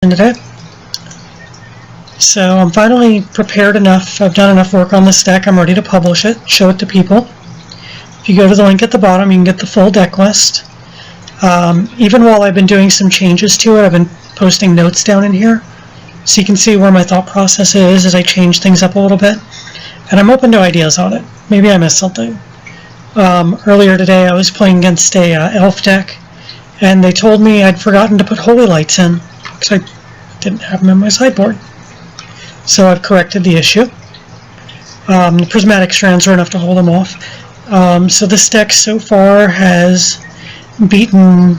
today. So I'm finally prepared enough. I've done enough work on this deck. I'm ready to publish it, show it to people. If you go to the link at the bottom, you can get the full deck list. Even while I've been doing some changes to it, I've been posting notes down in here, so you can see where my thought process is as I change things up a little bit. And I'm open to ideas on it. Maybe I missed something. Earlier today I was playing against a elf deck, and they told me I'd forgotten to put holy lights in, because I didn't have them in my sideboard. So I've corrected the issue. The prismatic strands are enough to hold them off. So this deck so far has beaten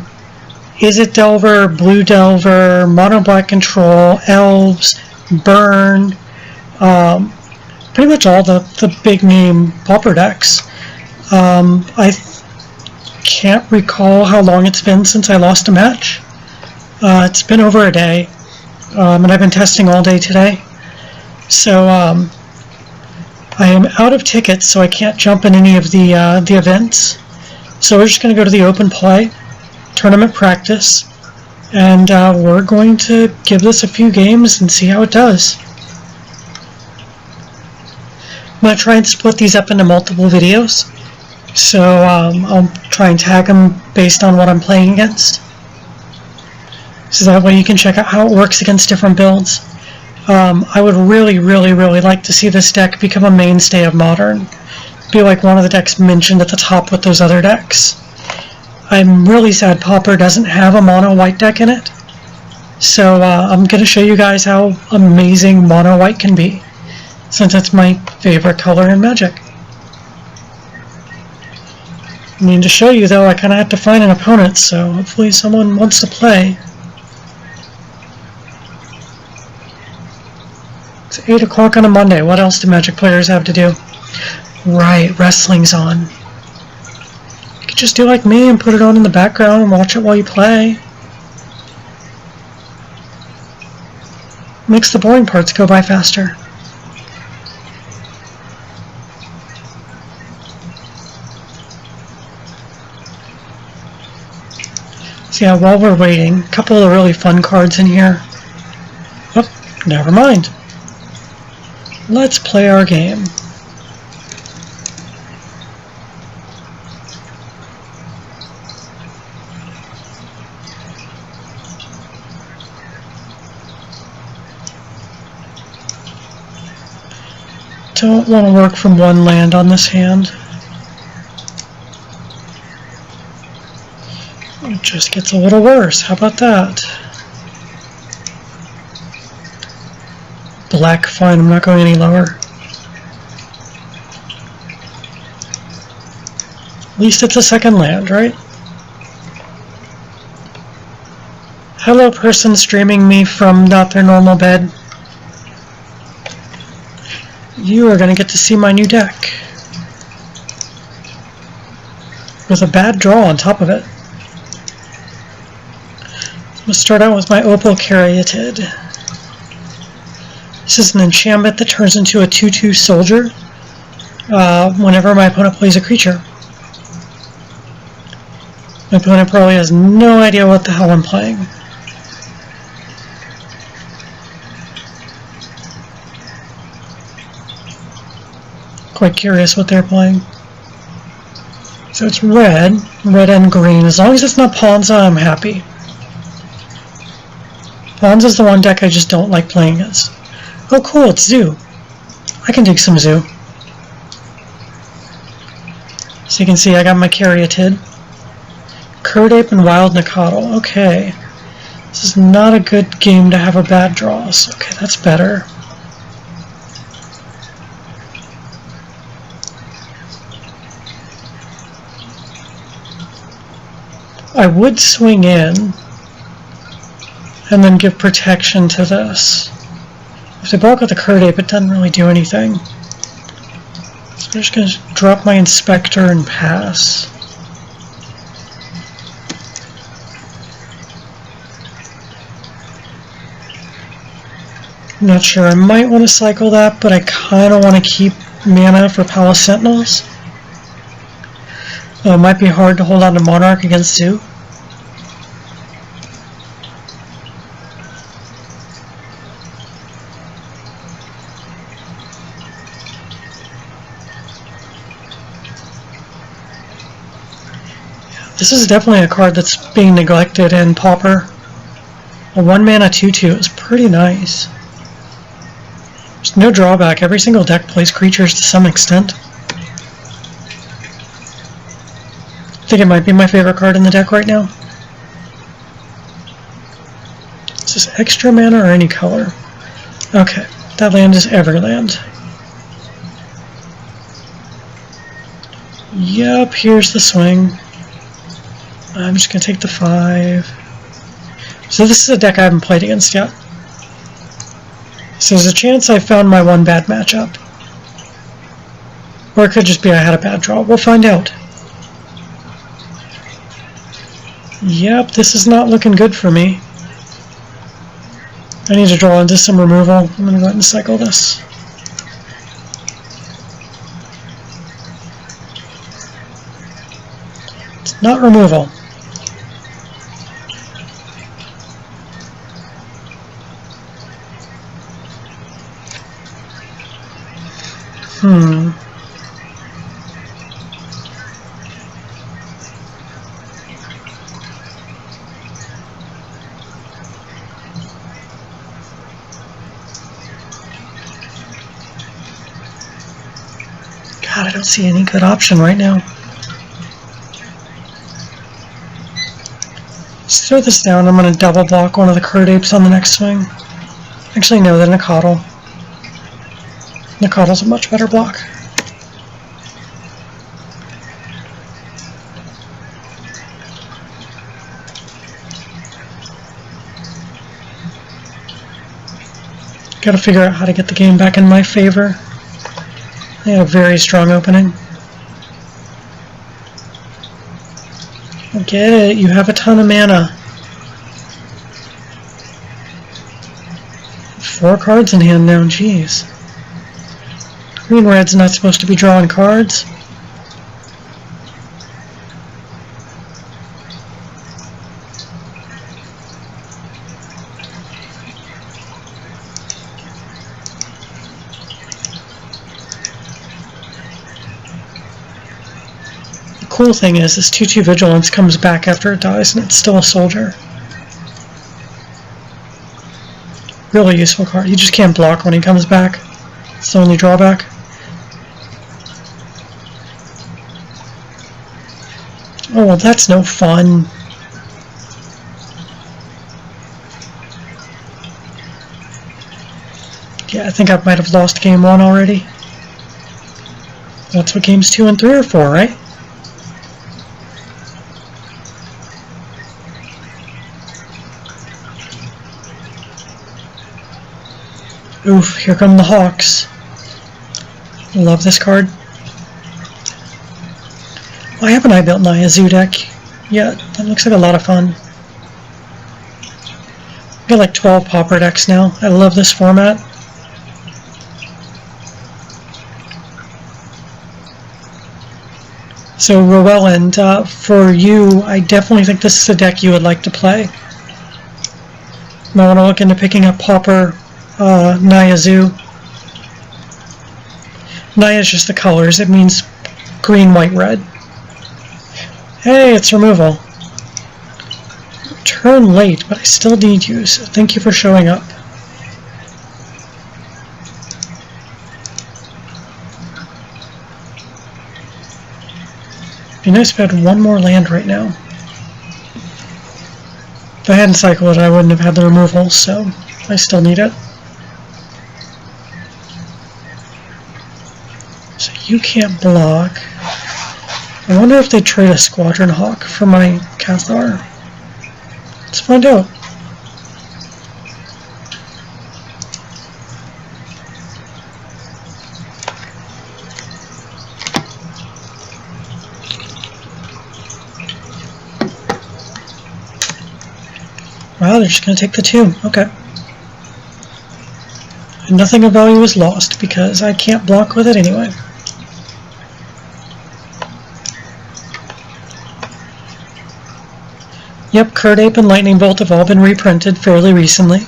Izzet Delver, Blue Delver, Mono Black Control, Elves, Burn, pretty much all the big name Pauper decks. I can't recall how long it's been since I lost a match. It's been over a day, and I've been testing all day today. So I am out of tickets, so I can't jump in any of the events. So we're just going to go to the open play, tournament practice, and we're going to give this a few games and see how it does. I'm going to try and split these up into multiple videos. So I'll try and tag them based on what I'm playing against. So that way you can check out how it works against different builds. I would really like to see this deck become a mainstay of Modern. Be like one of the decks mentioned at the top with those other decks. I'm really sad Pauper doesn't have a mono white deck in it. So I'm going to show you guys how amazing mono white can be, since it's my favorite color in Magic. I mean, to show you though, I kind of have to find an opponent, so hopefully someone wants to play. It's 8 o'clock on a Monday. What else do Magic players have to do? Right, wrestling's on. You could just do like me and put it on in the background and watch it while you play. Makes the boring parts go by faster. So yeah, while we're waiting, a couple of really fun cards in here. Oh, never mind. Let's play our game. Don't want to work from one land on this hand. It just gets a little worse. How about that? Black, fine, I'm not going any lower. At least it's a second land, right? Hello, person streaming me from not their normal bed. You are going to get to see my new deck. With a bad draw on top of it. I'm going to start out with my Opal Caryatid. This is an enchantment that turns into a 2/2 soldier whenever my opponent plays a creature. My opponent probably has no idea what the hell I'm playing. Quite curious what they're playing. So it's red and green. As long as it's not Ponza, I'm happy. Ponza's the one deck I just don't like playing as. Oh cool, it's Zoo. I can dig some Zoo. So you can see I got my Caryatid. Curd Ape and Wild Nicottle. Okay. This is not a good game to have a bad draw. So, okay, that's better. I would swing in and then give protection to this. If they block with the Curd Ape, it doesn't really do anything. So I'm just going to drop my Inspector and pass. I'm not sure. I might want to cycle that, but I kind of want to keep mana for Palace Sentinels. Though it might be hard to hold on to Monarch against Zoo. This is definitely a card that's being neglected in Pauper. A 1-mana 2/2 is pretty nice. There's no drawback. Every single deck plays creatures to some extent. I think it might be my favorite card in the deck right now. Is this extra mana or any color? Okay, that land is Everland. Yep, here's the swing. I'm just going to take the 5. So this is a deck I haven't played against yet. So there's a chance I found my one bad matchup. Or it could just be I had a bad draw. We'll find out. Yep, this is not looking good for me. I need to draw into some removal. I'm going to go ahead and cycle this. It's not removal. God, I don't see any good option right now. Let's throw this down. I'm going to double block one of the Curd Apes on the next swing. Actually, no, the Nacatl. Nacattl's a much better block. Gotta figure out how to get the game back in my favor. They had a very strong opening. I get it, you have a ton of mana. 4 cards in hand now, jeez. Green-red's not supposed to be drawing cards. The cool thing is this 2/2 Vigilance comes back after it dies and it's still a soldier. Really useful card. You just can't block when he comes back. It's the only drawback. Oh, well, that's no fun. Yeah, I think I might have lost game 1 already. That's what games 2 and 3 are for, right? Oof, here come the Hawks. Love this card. Why haven't I built Naya Zoo deck yet? That looks like a lot of fun. I've got like 12 Pauper decks now. I love this format. So Rowelland, for you, I definitely think this is a deck you would like to play. You might want to look into picking up Pauper, Naya Zoo. Naya is just the colors. It means green, white, red. Hey, it's removal. Turn late, but I still need you, so thank you for showing up. It'd be nice if I had one more land right now. If I hadn't cycled it, I wouldn't have had the removal, so I still need it. So you can't block. I wonder if they trade a Squadron Hawk for my Cathar. Let's find out. Wow, they're just going to take the 2. Okay. And nothing of value is lost because I can't block with it anyway. Yep, Curd Ape and Lightning Bolt have all been reprinted fairly recently.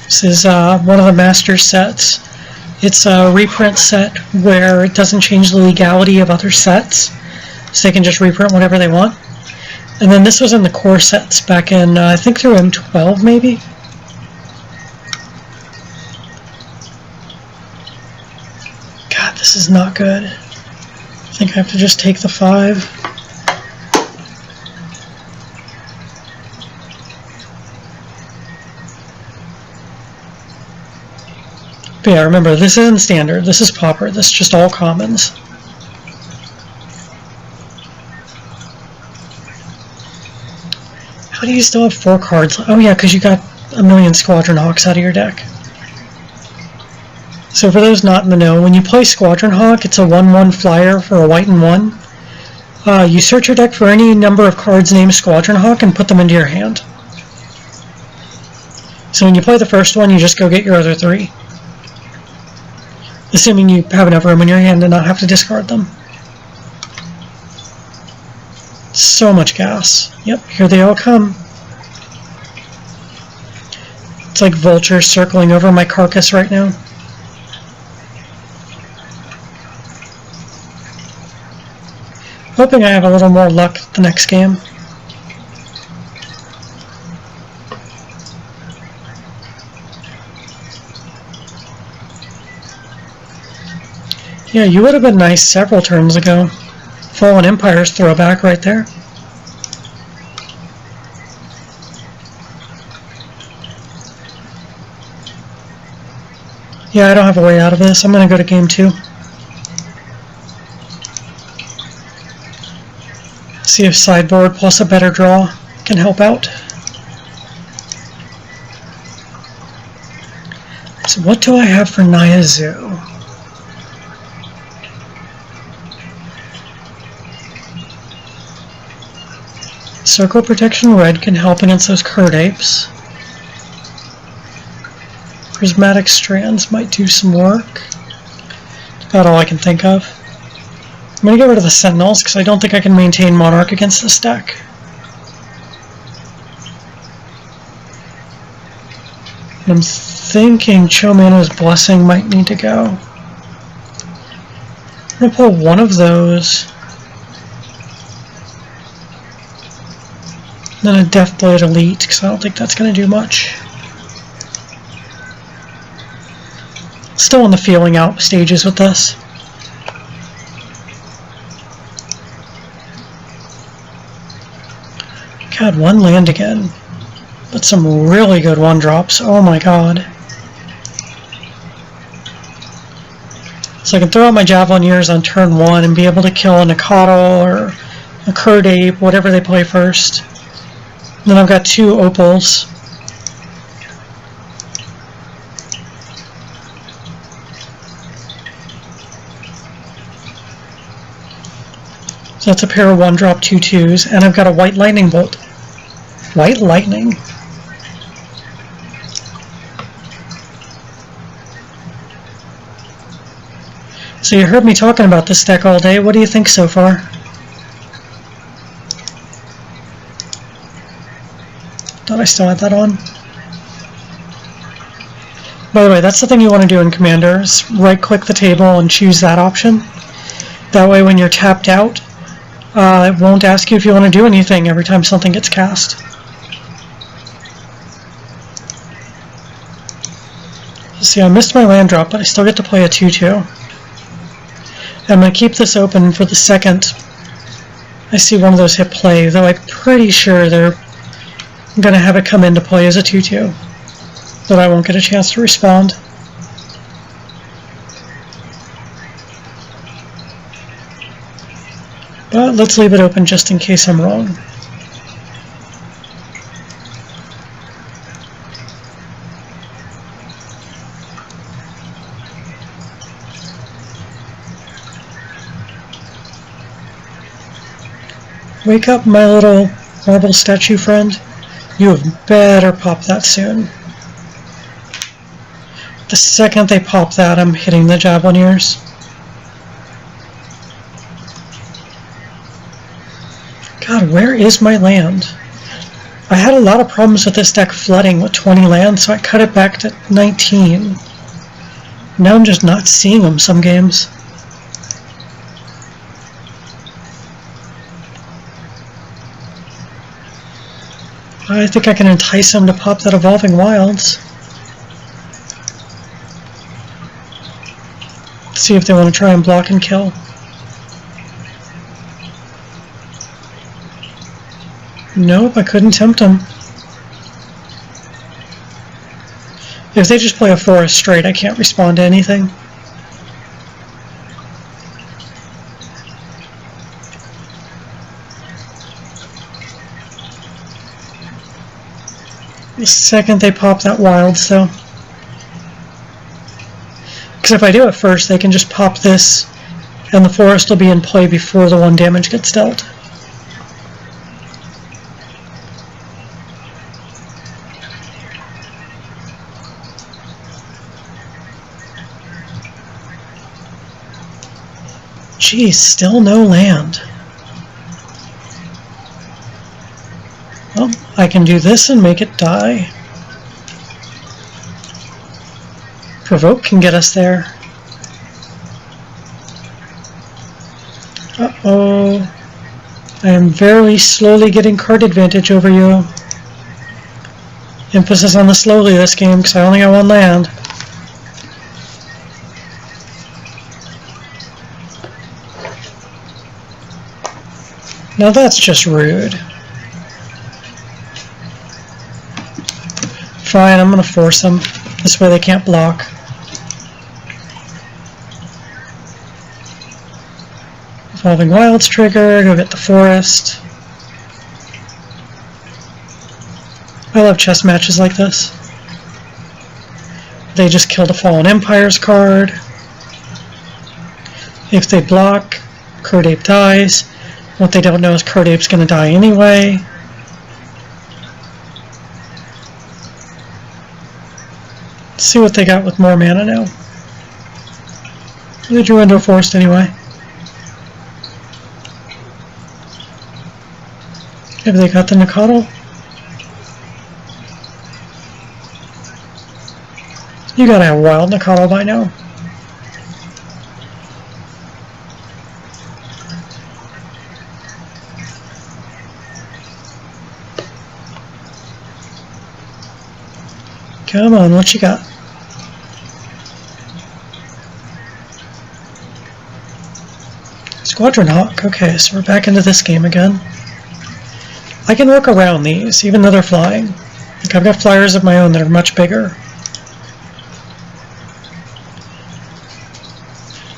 This is one of the master sets. It's a reprint set where it doesn't change the legality of other sets, so they can just reprint whatever they want. And then this was in the core sets back in, I think through M12 maybe? God, this is not good. I think I have to just take the 5. But yeah, remember, this isn't standard. This is Pauper. This is just all commons. How do you still have 4 cards? Oh yeah, because you got a million Squadron Hawks out of your deck. So for those not in the know, when you play Squadron Hawk, it's a 1/1 flyer for a white and 1. You search your deck for any number of cards named Squadron Hawk and put them into your hand. So when you play the first one, you just go get your other 3. Assuming you have enough room in your hand to not have to discard them. So much gas. Yep, here they all come. It's like vultures circling over my carcass right now. Hoping I have a little more luck the next game. Yeah, you would have been nice several turns ago. Fallen Empire's throwback right there. Yeah, I don't have a way out of this. I'm going to go to game 2. See if sideboard plus a better draw can help out. So what do I have for Naya Zoo? Circle Protection Red can help against those Curd Apes. Prismatic Strands might do some work. That's about all I can think of. I'm going to get rid of the Sentinels because I don't think I can maintain Monarch against this deck. And I'm thinking Chomano's Blessing might need to go. I'm going to pull one of those. Then a Deathblade Elite, because I don't think that's going to do much. Still in the feeling out stages with this. God, 1 land again. But some really good 1-drops. Oh my god. So I can throw out my Javelineers on turn 1 and be able to kill a Nacatl or a Curd Ape, whatever they play first. Then I've got 2 Opals. So that's a pair of 1-drop 2/2s, and I've got a White Lightning Bolt. White Lightning. So you heard me talking about this deck all day. What do you think so far? Thought I still had that on. By the way, that's the thing you want to do in Commander, is right-click the table and choose that option. That way when you're tapped out, it won't ask you if you want to do anything every time something gets cast. See, I missed my land drop, but I still get to play a 2/2. I'm going to keep this open for the second I see one of those hit play, though I'm pretty sure they're going to have it come into play as a 2/2, but I won't get a chance to respond. But let's leave it open just in case I'm wrong. Wake up, my little marble statue friend. You have better pop that soon. The second they pop that, I'm hitting the Javelineers. God, where is my land? I had a lot of problems with this deck flooding with 20 lands, so I cut it back to 19. Now I'm just not seeing them some games. I think I can entice them to pop that Evolving Wilds. See if they want to try and block and kill. Nope, I couldn't tempt them. If they just play a forest straight, I can't respond to anything. The second they pop that wilds, though. Because if I do it first, they can just pop this, and the forest will be in play before the 1 damage gets dealt. Geez, still no land. Well, I can do this and make it die. Provoke can get us there. Uh-oh. I am very slowly getting card advantage over you. Emphasis on the slowly this game, because I only got 1 land. Now that's just rude. Fine, I'm going to force them. This way they can't block. Evolving Wilds trigger, go get the forest. I love chess matches like this. They just killed a Fallen Empires card. If they block, Curd Ape dies. What they don't know is Curd Ape's going to die anyway. Let's see what they got with more mana now. They drew into a forest anyway. Maybe they got the Nikado? You gotta have wild Nikado by now. Come on, what you got? Squadron Hawk. Okay, so we're back into this game again. I can work around these, even though they're flying. Like, I've got flyers of my own that are much bigger.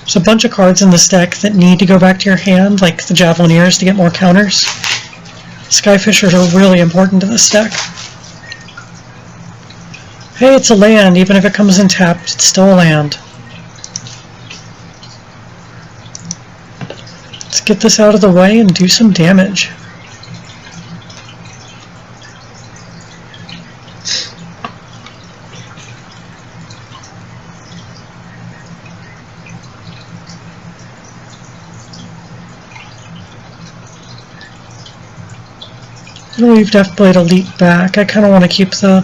There's a bunch of cards in this deck that need to go back to your hand, like the Javelineers to get more counters. Skyfishers are really important to this deck. Hey, it's a land. Even if it comes in tapped, it's still a land. Let's get this out of the way and do some damage. We've Deathblade Elite back. I kind of want to keep the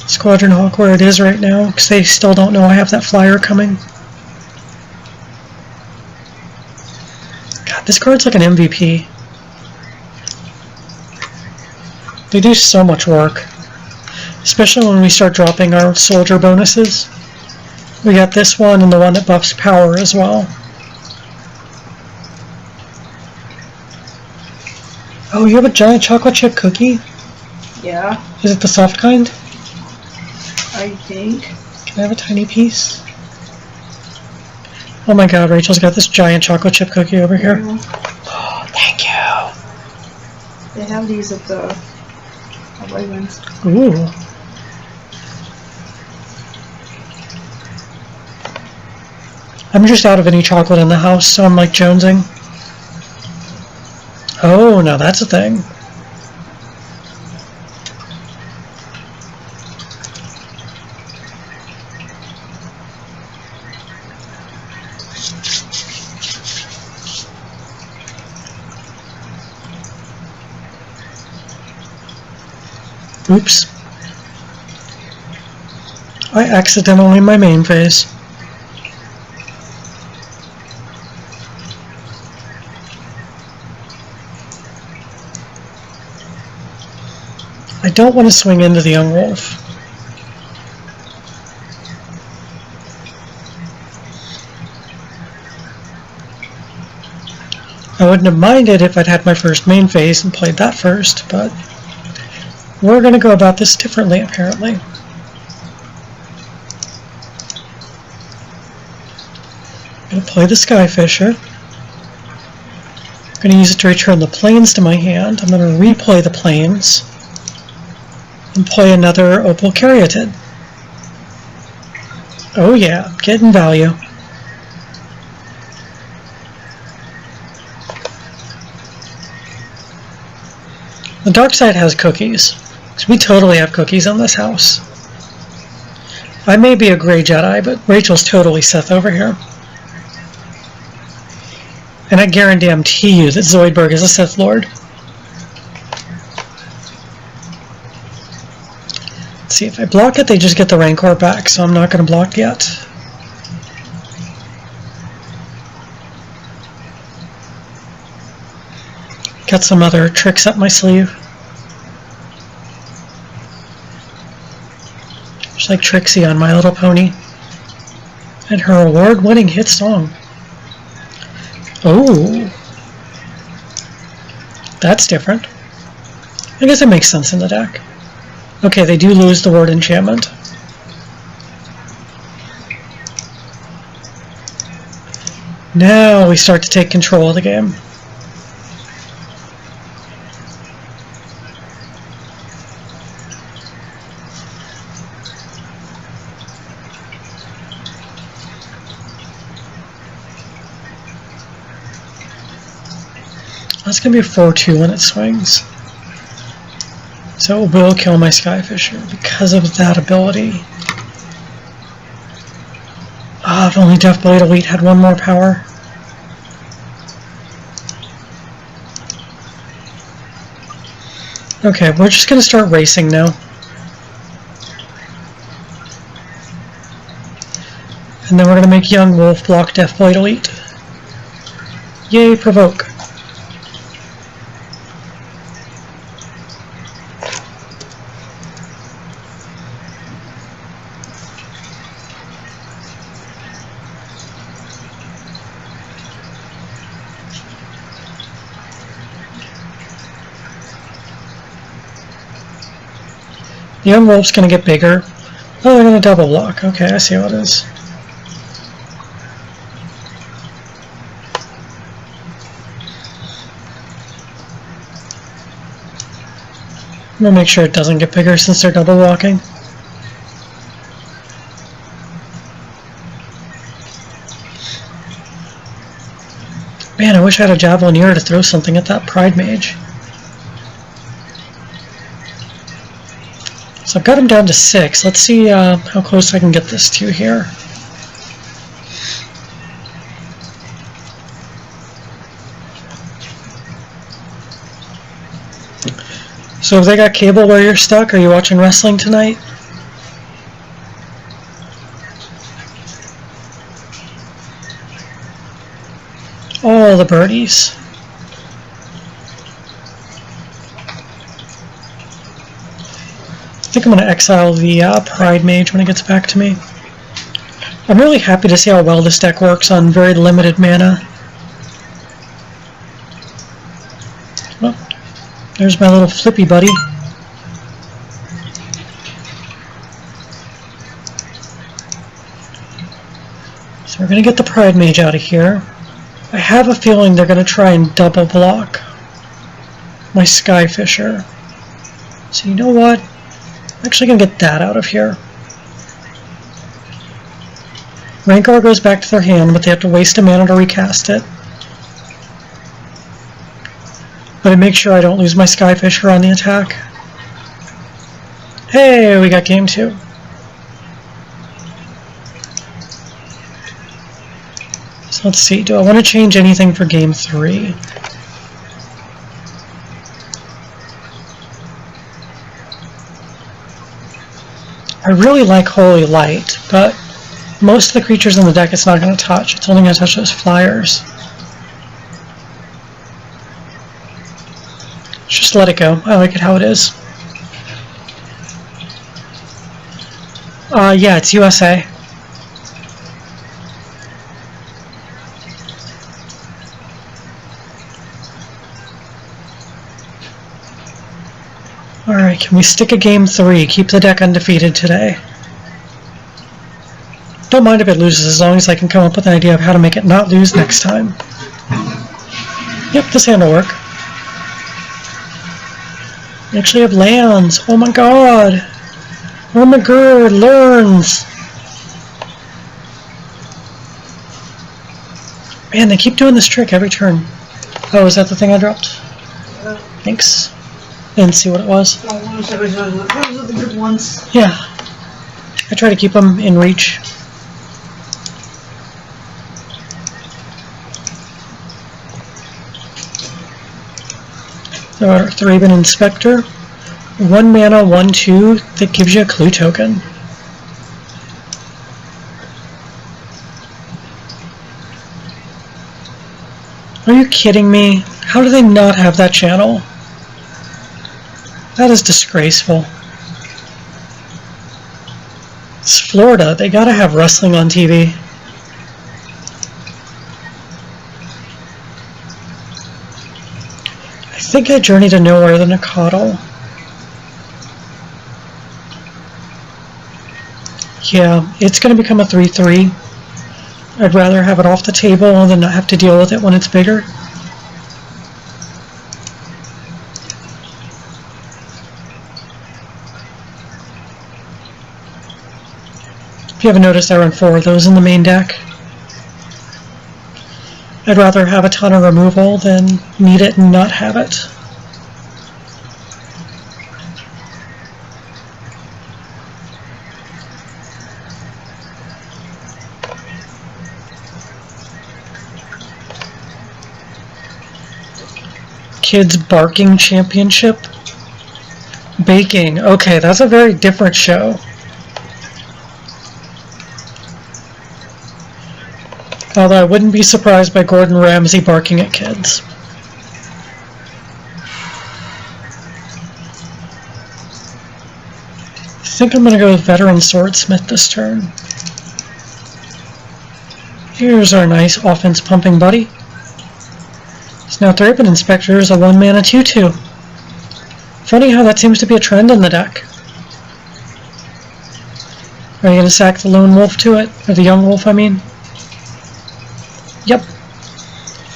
Squadron Hawk where it is right now, because they still don't know I have that flyer coming. God, this card's like an MVP. They do so much work. Especially when we start dropping our soldier bonuses. We got this one and the one that buffs power as well. Oh, you have a giant chocolate chip cookie? Yeah. Is it the soft kind? I think. Can I have a tiny piece? Oh my god, Rachel's got this giant chocolate chip cookie over here. Oh, thank you. They have these at the Wegmans. Ooh. I'm just out of any chocolate in the house, so I'm like jonesing. Oh, now that's a thing. Oops. I accidentally my main phase. I don't want to swing into the young wolf. I wouldn't have minded if I'd had my first main phase and played that first, but we're going to go about this differently, apparently. I'm going to play the Skye Fisher. I'm going to use it to return the plains to my hand. I'm going to replay the plains and play another Opal Caryatid. Oh yeah, getting value. The dark side has cookies, because we totally have cookies in this house. I may be a gray Jedi, but Rachel's totally Sith over here. And I guarantee you that Zoidberg is a Sith Lord. Let's see, if I block it, they just get the Rancor back, so I'm not going to block yet. Got some other tricks up my sleeve. Just like Trixie on My Little Pony. And her award-winning hit song. Oh. That's different. I guess it makes sense in the deck. Okay, they do lose the word enchantment. Now we start to take control of the game. That's going to be a 4-2 when it swings. So it will kill my Skye Fisher because of that ability. Ah, if only Deathblade Elite had one more power. Okay, we're just going to start racing now. And then we're going to make Young Wolf block Deathblade Elite. Yay, provoke. The young wolf's going to get bigger. Oh, they're going to double block. Okay, I see how it is. I'm going to make sure it doesn't get bigger since they're double blocking. Man, I wish I had a Javelineer to throw something at that Pride Mage. So I've got him down to 6. Let's see how close I can get this to here. So have they got cable where you're stuck? Are you watching wrestling tonight? All the birdies. I think I'm going to exile the Pride Mage when it gets back to me. I'm really happy to see how well this deck works on very limited mana. Well, there's my little flippy buddy. So we're going to get the Pride Mage out of here. I have a feeling they're going to try and double block my Skye Fisher. So you know what? I'm actually going to get that out of here. Rancor goes back to their hand, but they have to waste a mana to recast it. But I make sure I don't lose my Skye Fisher on the attack. Hey, we got game 2. So let's see, do I want to change anything for game 3? I really like Holy Light, but most of the creatures in the deck it's not going to touch. It's only going to touch those flyers. Just let it go. I like it how it is. Yeah, it's USA. Alright, can we stick a game 3? Keep the deck undefeated today. Don't mind if it loses, as long as I can come up with an idea of how to make it not lose next time. Yep, this hand will work. We actually have lands. Oh my god! Oh my god, learns! Man, they keep doing this trick every turn. Oh, is that the thing I dropped? Thanks. Didn't see what it was. Those are the good ones. Yeah. I try to keep them in reach. So our Thraben Inspector. 1 mana, 1/2 that gives you a clue token. Are you kidding me? How do they not have that channel? That is disgraceful. It's Florida. They gotta have wrestling on TV. I think I Journey to Nowhere than a Coddle. Yeah, it's gonna become a 3/3. I'd rather have it off the table than not have to deal with it when it's bigger. If you haven't noticed, I run 4 of those in the main deck. I'd rather have a ton of removal than need it and not have it. Kids Barking Championship? Baking. Okay, that's a very different show. Although I wouldn't be surprised by Gordon Ramsay barking at kids. I think I'm going to go with Veteran Swordsmith this turn. Here's our nice offense pumping buddy. So now Thraben Inspector is a 1 mana 2/2. Funny how that seems to be a trend in the deck. Are you going to sack the lone wolf to it? Or the young wolf, I mean? Yep.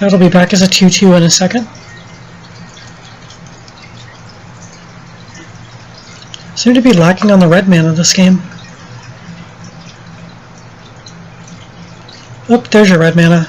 That'll be back as a 2/2 in a second. Seem to be lacking on the red mana this game. Oh, there's your red mana.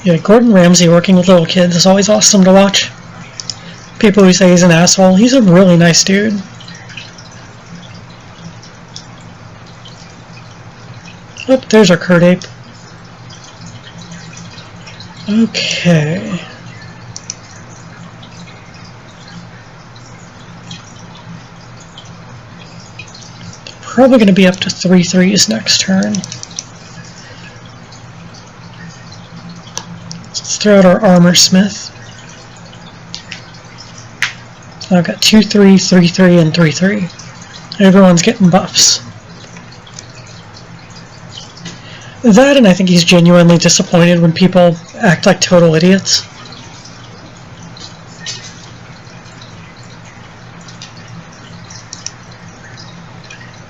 Yeah, Gordon Ramsay working with little kids is always awesome to watch. People who say he's an asshole, he's a really nice dude. Oh, there's our Kurt Ape. Okay. Probably going to be up to 3/3s next turn. Let's throw out our Armor Smith. So I've got 2/3, 3/3, and 3/3. Everyone's getting buffs. That, and I think he's genuinely disappointed when people act like total idiots.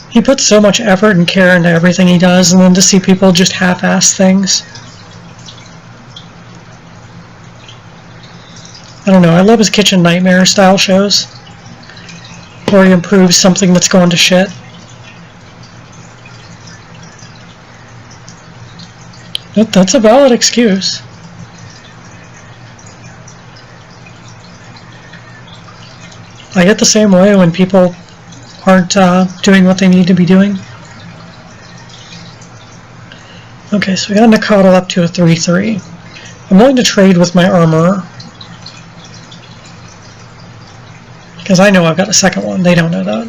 He puts so much effort and care into everything he does, and then to see people just half-ass things. I don't know, I love his Kitchen Nightmare style shows, where he improves something that's going to shit. But that's a valid excuse. I get the same way when people aren't doing what they need to be doing. Okay, so we got a Nakatl up to a 3-3. I'm willing to trade with my armorer. Because I know I've got a second one. They don't know that.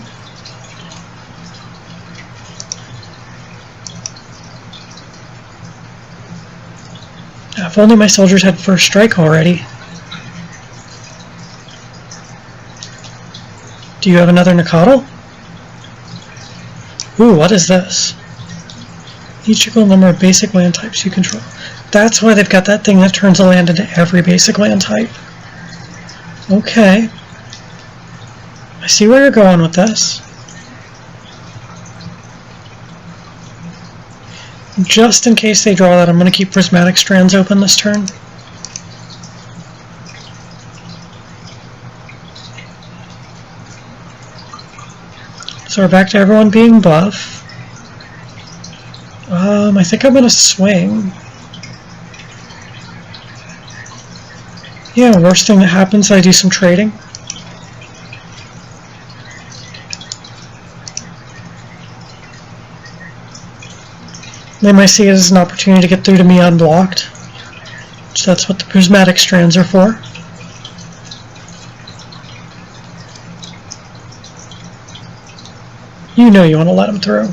If only my soldiers had first strike already. Do you have another Nakatl? Ooh, what is this? Each equal number of basic land types you control. That's why they've got that thing that turns a land into every basic land type. Okay. I see where you're going with this. Just in case they draw that, I'm going to keep prismatic strands open this turn. So we're back to everyone being buff. I think I'm going to swing. Yeah, worst thing that happens, I do some trading. They might see it as an opportunity to get through to me unblocked. So that's what the prismatic strands are for. You know you want to let them through.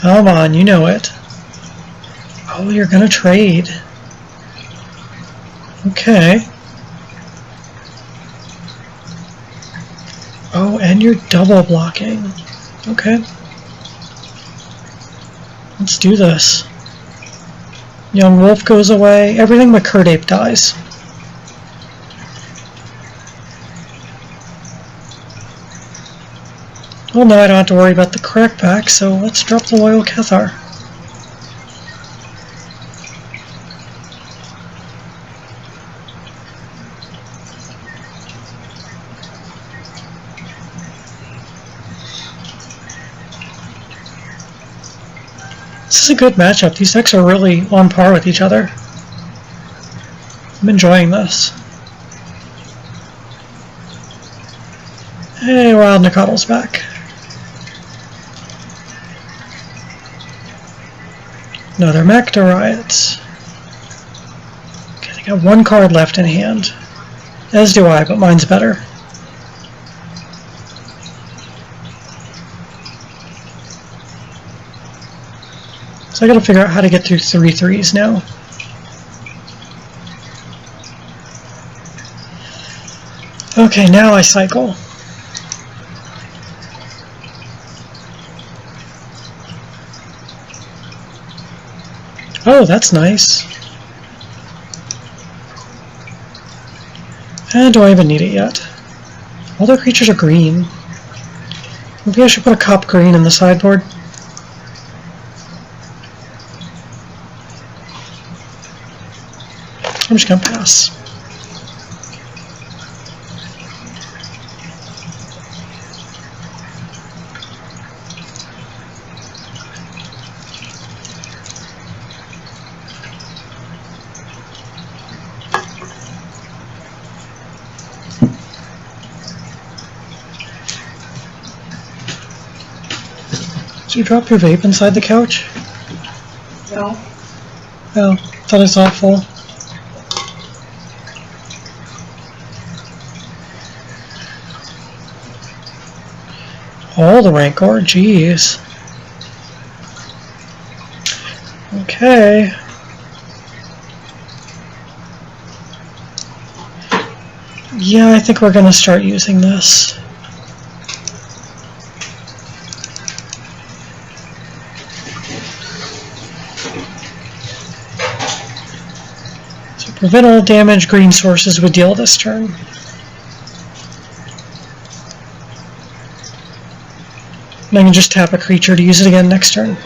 Come on, you know it. Oh, you're gonna trade. Okay. Oh, and you're double blocking. Okay. Let's do this. Young Wolf goes away. Everything but Curd Ape dies. Well, now I don't have to worry about the crackback, so let's drop the Loyal Cathar. This is a good matchup. These decks are really on par with each other. I'm enjoying this. Hey, Wild Nakatl's back. Another Makta Riots. Okay, they got one card left in hand. As do I, but mine's better. So I gotta figure out how to get through 3/3s now. Okay, now I cycle. Oh, that's nice. And do I even need it yet? All their creatures are green. Maybe I should put a cop green in the sideboard. I'm just gonna pass. Did you drop your vape inside the couch? No. Oh, thought I saw it full. Oh, the Rancor, jeez. Okay. Yeah, I think we're gonna start using this. So prevent all damage green sources would deal this turn. And I can just tap a creature to use it again next turn.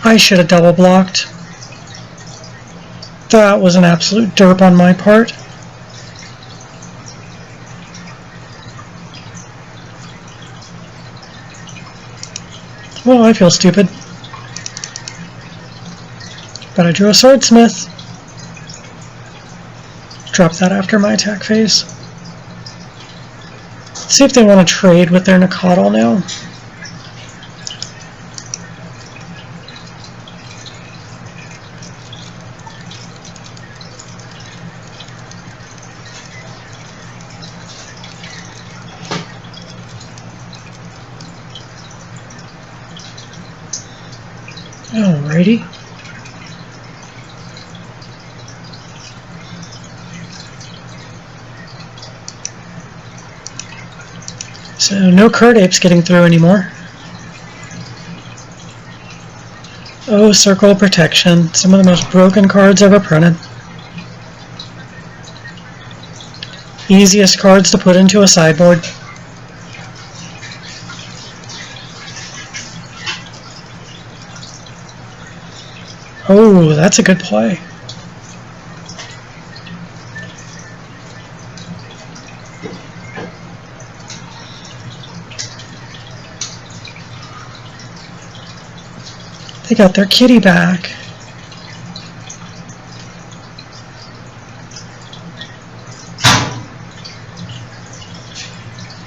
I should have double blocked. That was an absolute derp on my part. Well, I feel stupid. But I drew a Swordsmith. Drop that after my attack phase. Let's see if they want to trade with their Nakatl now. Alrighty. So no Card Apes getting through anymore. Oh, Circle of Protection. Some of the most broken cards ever printed. Easiest cards to put into a sideboard. Oh, that's a good play. They got their kitty back.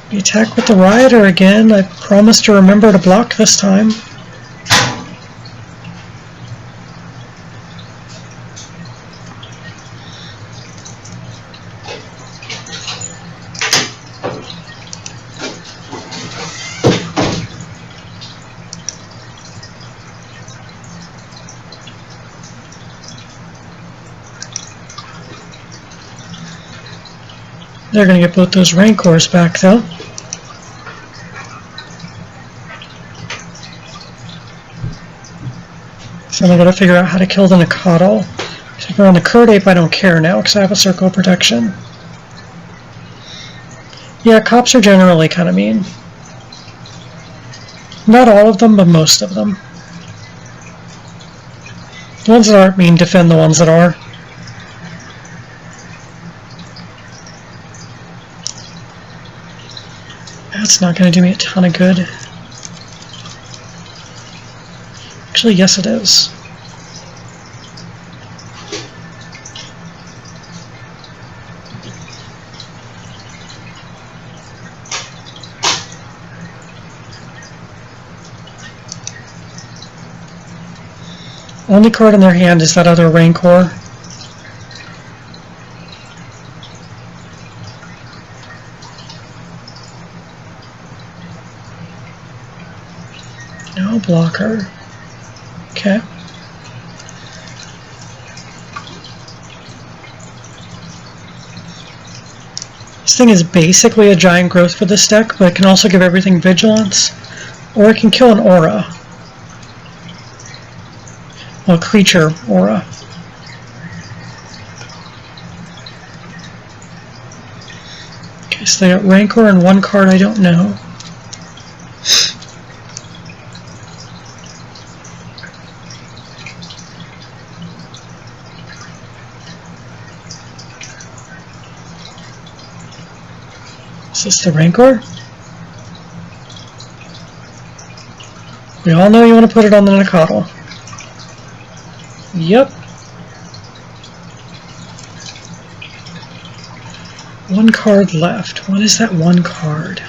We attack with the Rioter again. I promise to remember to block this time. They're going to get both those Rancors back, though. So I'm going to figure out how to kill the Nakatl. If we're on the Card Ape, I don't care now, because I have a Circle of Protection. Yeah, cops are generally kind of mean. Not all of them, but most of them. The ones that aren't mean defend the ones that are. That's not going to do me a ton of good. Actually, yes it is. Only card in their hand is that other Rancor. No blocker. Okay. This thing is basically a giant growth for this deck, but it can also give everything vigilance, or it can kill an aura. Well, creature aura. Okay, so they got Rancor and one card I don't know. Is this the Rancor? We all know you want to put it on the Nakatl. Yep. One card left. What is that one card?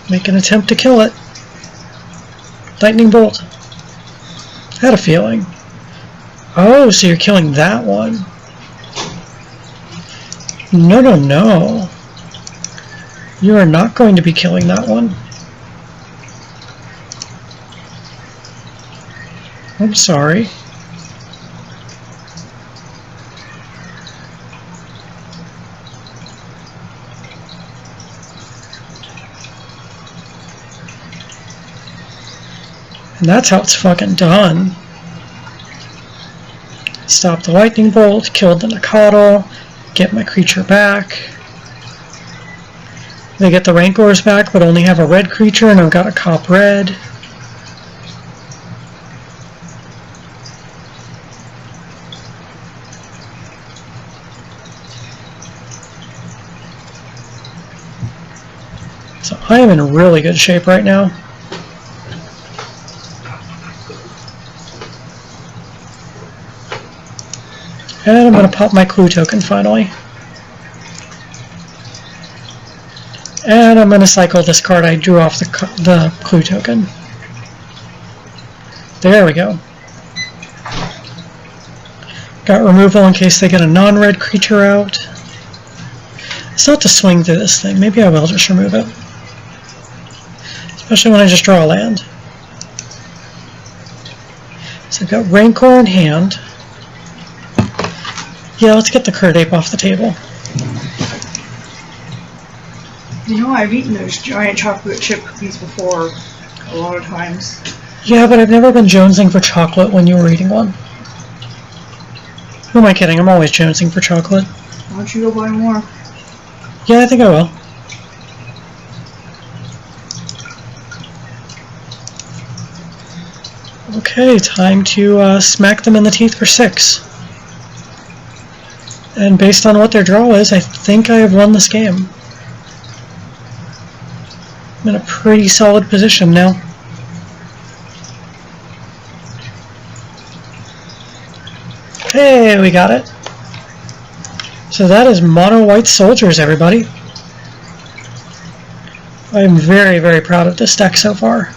Make an attempt to kill it. Lightning Bolt. I had a feeling. Oh, so you're killing that one. No, no, no. You are not going to be killing that one. I'm sorry. And that's how it's fucking done. Stop the Lightning Bolt, kill the Nakatl, get my creature back. They get the Rancors back, but only have a red creature, and I've got a cop red. So I am in really good shape right now. And I'm going to pop my clue token finally. And I'm going to cycle this card I drew off the clue token. There we go. Got removal in case they get a non-red creature out. It's not to swing through this thing. Maybe I will just remove it. Especially when I just draw a land. So I've got Rancor in hand. Yeah, let's get the Curd Ape off the table. You know, I've eaten those giant chocolate chip cookies before, a lot of times. Yeah, but I've never been jonesing for chocolate when you were eating one. Who am I kidding? I'm always jonesing for chocolate. Why don't you go buy more? Yeah, I think I will. Okay, time to smack them in the teeth for 6. And based on what their draw is, I think I have won this game. I'm in a pretty solid position now. Hey, we got it. So that is mono white soldiers, everybody. I am very, very proud of this deck so far.